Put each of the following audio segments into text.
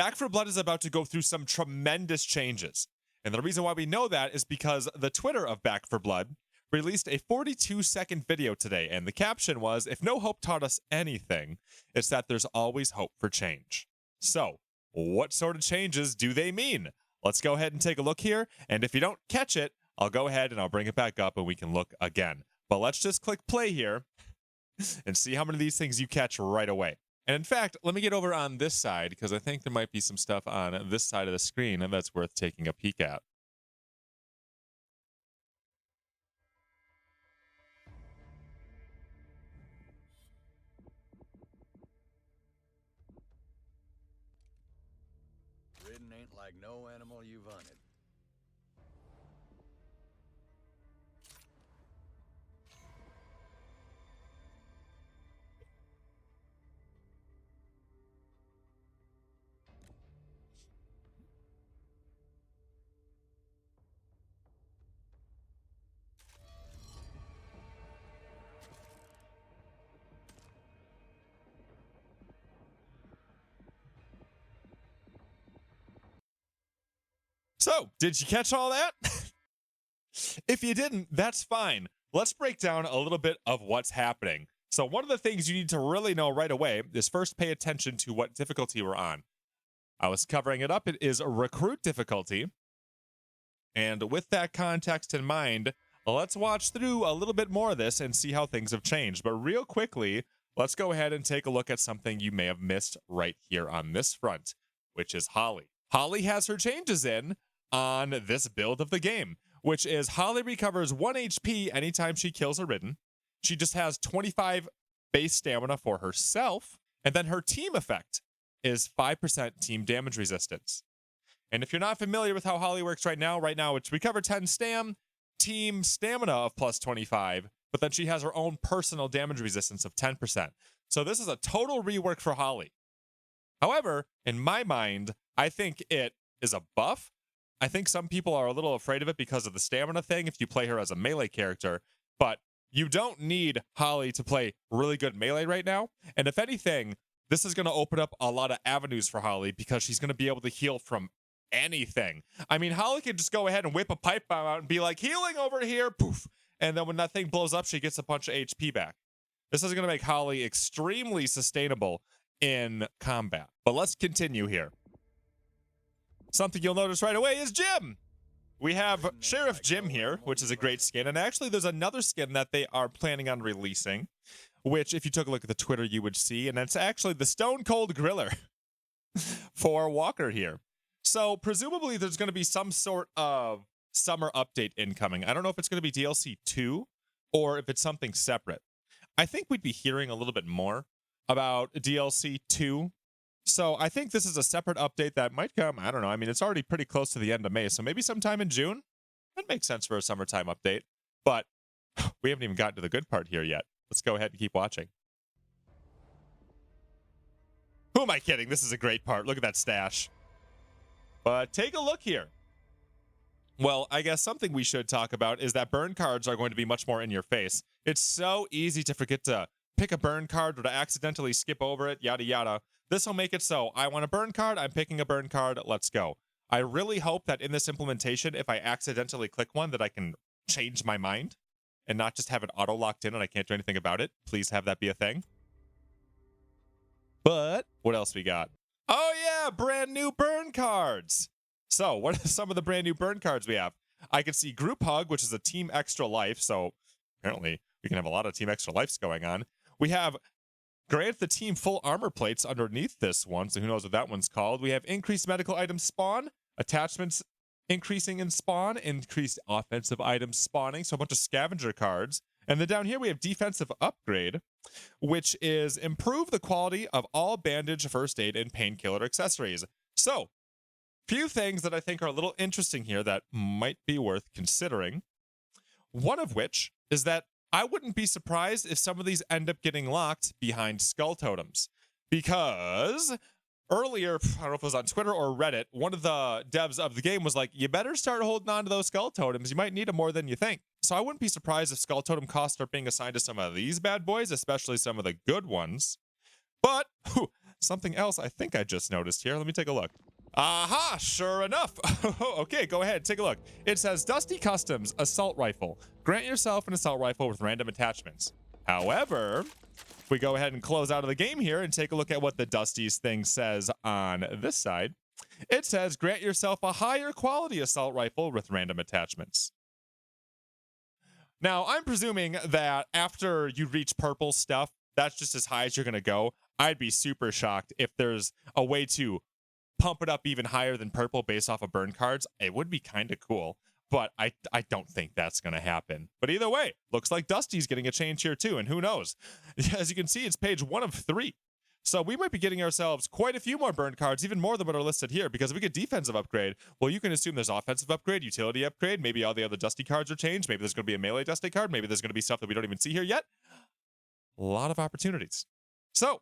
Back 4 Blood is about to go through some tremendous changes. And the reason why we know that is because the Twitter of Back 4 Blood released a 42-second video today, and the caption was, "If no hope taught us anything, it's that there's always hope for change." So, what sort of changes do they mean? Let's go ahead and take a look here, and if you don't catch it, I'll go ahead and I'll bring it back up and we can look again. But let's just click play here and see how many of these things you catch right away. And in fact, let me get over on this side because I think there might be some stuff on this side of the screen and that's worth taking a peek at. Ridden ain't like no animal you've hunted. So, did you catch all that? If you didn't, that's fine. Let's break down a little bit of what's happening. So one of the things you need to really know right away is first pay attention to what difficulty we're on. I was covering it up. It is recruit difficulty. And with that context in mind, let's watch through a little bit more of this and see how things have changed. But real quickly, let's go ahead and take a look at something you may have missed right here on this front, which is Holly. Holly has her changes in on this build of the game, which is Holly recovers 1 HP anytime she kills a Ridden. She just has 25 base stamina for herself, and then her team effect is 5% team damage resistance. And if you're not familiar with how Holly works right now it's recover 10 stam, team stamina of plus 25, but then she has her own personal damage resistance of 10%. So this is a total rework for Holly. However, in my mind, I think it is a buff. I think some people are a little afraid of it because of the stamina thing if you play her as a melee character, but you don't need Holly to play really good melee right now. And if anything, this is going to open up a lot of avenues for Holly because she's going to be able to heal from anything. I mean, Holly can just go ahead and whip a pipe bomb out and be like, healing over here, poof. And then when that thing blows up, she gets a bunch of HP back. This is going to make Holly extremely sustainable in combat. But let's continue here. Something you'll notice right away is Jim. We have Sheriff Jim here, which is a great skin. And actually, there's another skin that they are planning on releasing, which if you took a look at the Twitter, you would see. And it's actually the Stone Cold Griller for Walker here. So presumably there's going to be some sort of summer update incoming. I don't know if it's going to be DLC 2 or if it's something separate. I think we'd be hearing a little bit more about DLC 2. So I think this is a separate update that might come. I don't know. I mean, it's already pretty close to the end of May, so maybe sometime in June. That makes sense for a summertime update. But we haven't even gotten to the good part here yet. Let's go ahead and keep watching. Who am I kidding? This is a great part. Look at that stash. But take a look here. Well, I guess something we should talk about is that burn cards are going to be much more in your face. It's so easy to forget to pick a burn card or to accidentally skip over it, yada yada. This will make it so I want a burn card, I'm picking a burn card, let's go. I really hope that in this implementation, if I accidentally click one, that I can change my mind and not just have it auto locked in and I can't do anything about it. Please have that be a thing. But what else we got? Oh yeah, brand new burn cards. So what are some of the brand new burn cards we have? I can see Group Hug, which is a Team Extra Life. So apparently we can have a lot of Team Extra Lives going on. We have grant the team full armor plates underneath this one. So who knows what that one's called. We have increased medical item spawn, attachments increasing in spawn, increased offensive items spawning. So a bunch of scavenger cards. And then down here we have defensive upgrade, which is improve the quality of all bandage, first aid, and painkiller accessories. So few things that I think are a little interesting here that might be worth considering. One of which is that I wouldn't be surprised if some of these end up getting locked behind skull totems. Because earlier, I don't know if it was on Twitter or Reddit, one of the devs of the game was like, you better start holding on to those skull totems. You might need them more than you think. So I wouldn't be surprised if skull totem costs are being assigned to some of these bad boys, especially some of the good ones. But something else I think I just noticed here. Let me take a look. Aha, sure enough. Okay, go ahead, take a look. It says Dusty Customs Assault Rifle. Grant yourself an assault rifle with random attachments. However, if we go ahead and close out of the game here and take a look at what the Dusty's thing says on this side, it says grant yourself a higher quality assault rifle with random attachments. Now, I'm presuming that after you reach purple stuff, that's just as high as you're going to go. I'd be super shocked if there's a way to pump it up even higher than purple based off of burn cards. It would be kind of cool, but I don't think that's going to happen. But either way, looks like Dusty's getting a change here too, and who knows? As you can see, it's page 1 of 3. So we might be getting ourselves quite a few more burn cards, even more than what are listed here, because if we get defensive upgrade, well, you can assume there's offensive upgrade, utility upgrade, maybe all the other Dusty cards are changed, maybe there's going to be a melee Dusty card, maybe there's going to be stuff that we don't even see here yet. A lot of opportunities. So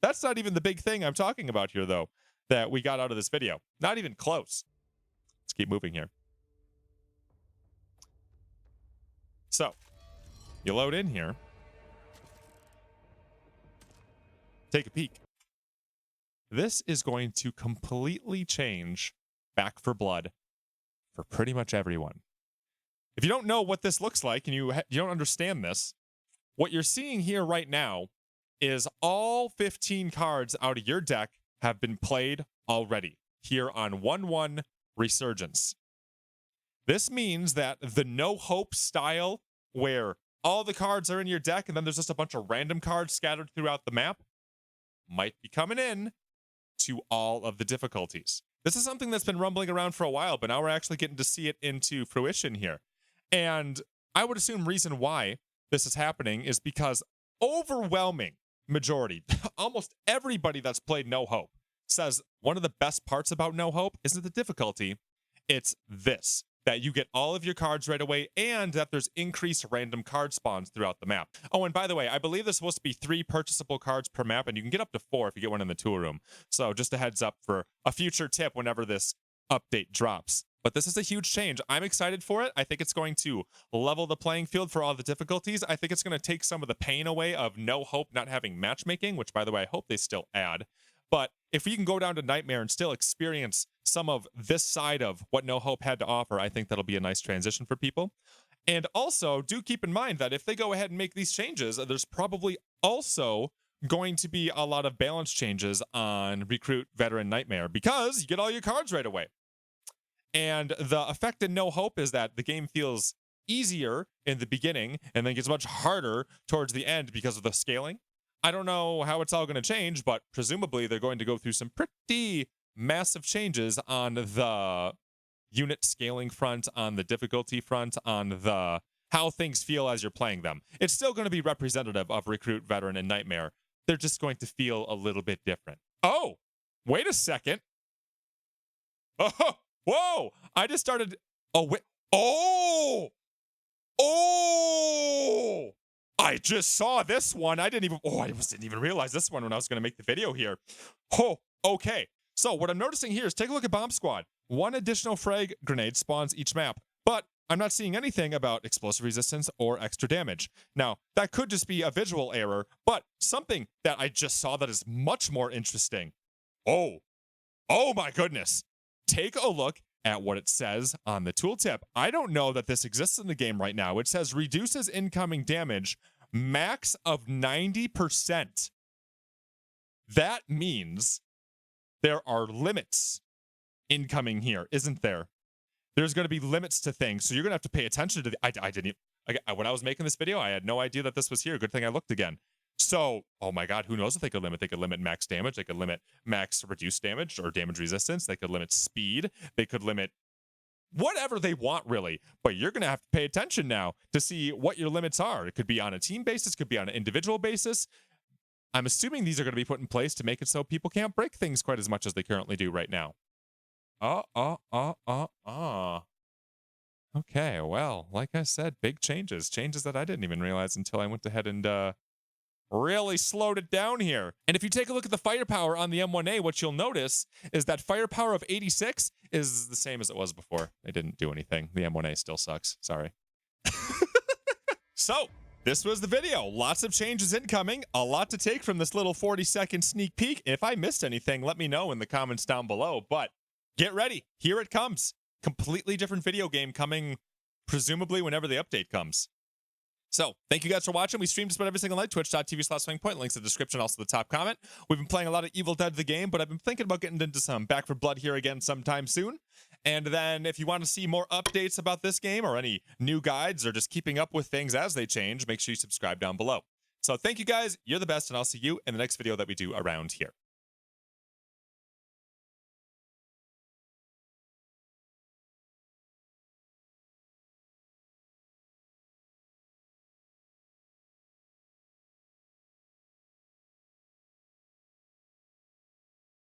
that's not even the big thing I'm talking about here, though, that we got out of this video. Not even close. Let's keep moving here. So you load in here. Take a peek. This is going to completely change Back for Blood for pretty much everyone. If you don't know what this looks like and you don't understand this, what you're seeing here right now is all 15 cards out of your deck have been played already here on 1/1 Resurgence. This means that the no hope style, where all the cards are in your deck and then there's just a bunch of random cards scattered throughout the map, might be coming in to all of the difficulties. This is something that's been rumbling around for a while, but now we're actually getting to see it into fruition here. And I would assume reason why this is happening is because overwhelming majority, almost everybody that's played No Hope, says one of the best parts about No Hope isn't the difficulty, it's this. That you get all of your cards right away and that there's increased random card spawns throughout the map. Oh, and by the way, I believe there's supposed to be 3 purchasable cards per map, and you can get up to 4 if you get one in the tool room. So just a heads up for a future tip whenever this update drops. But this is a huge change. I'm excited for it. I think it's going to level the playing field for all the difficulties. I think it's going to take some of the pain away of No Hope not having matchmaking, which, by the way, I hope they still add. But if we can go down to Nightmare and still experience some of this side of what No Hope had to offer, I think that'll be a nice transition for people. And also, do keep in mind that if they go ahead and make these changes, there's probably also going to be a lot of balance changes on Recruit, Veteran, Nightmare, because you get all your cards right away. And the effect in No Hope is that the game feels easier in the beginning and then gets much harder towards the end because of the scaling. I don't know how it's all going to change, but presumably they're going to go through some pretty massive changes on the unit scaling front, on the difficulty front, on the how things feel as you're playing them. It's still going to be representative of Recruit, Veteran, and Nightmare. They're just going to feel a little bit different. Oh, wait a second. Oh, whoa. I just started. Oh, wait. Oh, I just saw this one. I didn't even realize this one when I was going to make the video here. Oh, okay. So what I'm noticing here is take a look at Bomb Squad. 1 additional frag grenade spawns each map, but I'm not seeing anything about explosive resistance or extra damage. Now, that could just be a visual error, but something that I just saw that is much more interesting. Oh my goodness. Take a look at what it says on the tooltip. I don't know that this exists in the game right now. It says reduces incoming damage max of 90%. That means there are limits incoming here, isn't there? There's going to be limits to things, so you're going to have to pay attention to the. I didn't. When I was making this video, I had no idea that this was here. Good thing I looked again. So, oh my God, who knows what they could limit? They could limit max damage. They could limit max reduced damage or damage resistance. They could limit speed. They could limit whatever they want, really. But you're going to have to pay attention now to see what your limits are. It could be on a team basis, could be on an individual basis. I'm assuming these are going to be put in place to make it so people can't break things quite as much as they currently do right now. Okay, well, like I said, big changes. Changes that I didn't even realize until I went ahead and really slowed it down here. And if you take a look at the firepower on the M1A, what you'll notice is that firepower of 86 is the same as it was before. They didn't do anything. The M1A still sucks. Sorry. So, this was the video. Lots of changes incoming, a lot to take from this little 40-second sneak peek. If I missed anything, let me know in the comments down below, but get ready. Here it comes. Completely different video game coming presumably whenever the update comes. So, thank you guys for watching. We stream just about every single night, twitch.tv/SwingPoynt. Links in the description, also the top comment. We've been playing a lot of Evil Dead the game, but I've been thinking about getting into some Back 4 Blood here again sometime soon. And then if you want to see more updates about this game or any new guides or just keeping up with things as they change, make sure you subscribe down below. So thank you guys. You're the best, and I'll see you in the next video that we do around here.